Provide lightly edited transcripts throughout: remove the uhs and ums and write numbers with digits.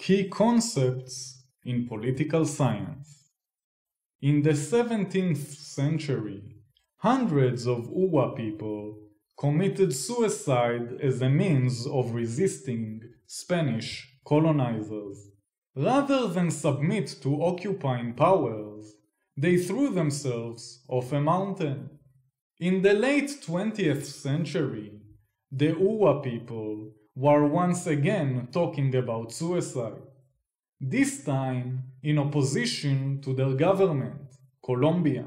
Key concepts in political science. In the 17th century, hundreds of Uwa people committed suicide as a means of resisting Spanish colonizers. Rather than submit to occupying powers, they threw themselves off a mountain. In the late 20th century, the Uwa people were once again talking about suicide, this time in opposition to their government, Colombia,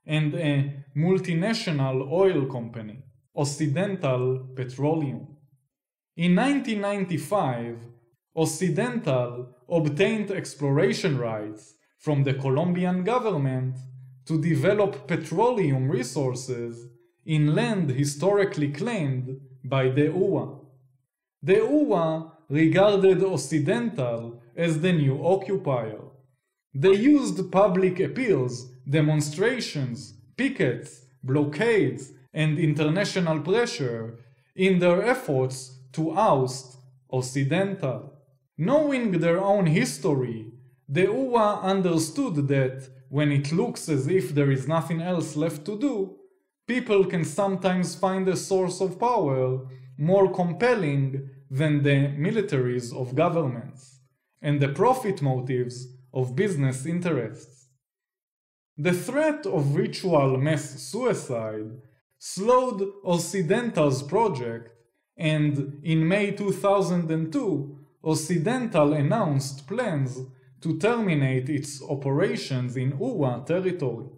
and a multinational oil company, Occidental Petroleum. In 1995, Occidental obtained exploration rights from the Colombian government to develop petroleum resources in land historically claimed by the Uwa. The Uwa regarded Occidental as the new occupier. They used public appeals, demonstrations, pickets, blockades, and international pressure in their efforts to oust Occidental. Knowing their own history, the Uwa understood that when it looks as if there is nothing else left to do, people can sometimes find a source of power more compelling than the militaries of governments and the profit motives of business interests. The threat of ritual mass suicide slowed Occidental's project, and in May 2002, Occidental announced plans to terminate its operations in Uwa territory.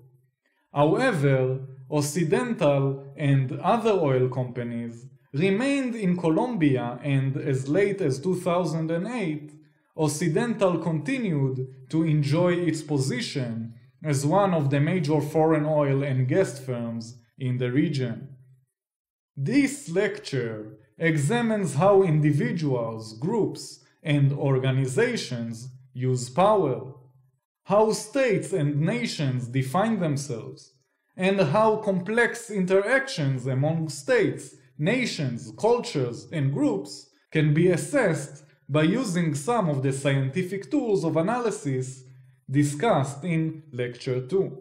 However, Occidental and other oil companies remained in Colombia, and as late as 2008, Occidental continued to enjoy its position as one of the major foreign oil and gas firms in the region. This lecture examines how individuals, groups, and organizations use power, how states and nations define themselves, and how complex interactions among states, nations, cultures, and groups can be assessed by using some of the scientific tools of analysis discussed in Lecture 2.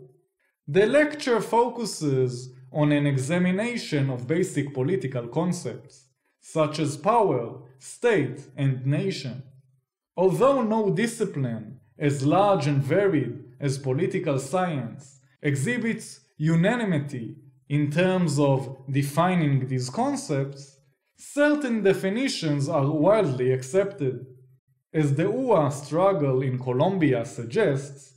The lecture focuses on an examination of basic political concepts, such as power, state, and nation. Although no discipline as large and varied as political science exhibits unanimity in terms of defining these concepts, certain definitions are widely accepted. As the Uwa struggle in Colombia suggests,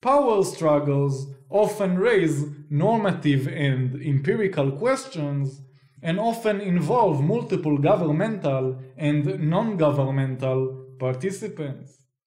power struggles often raise normative and empirical questions and often involve multiple governmental and non-governmental participants.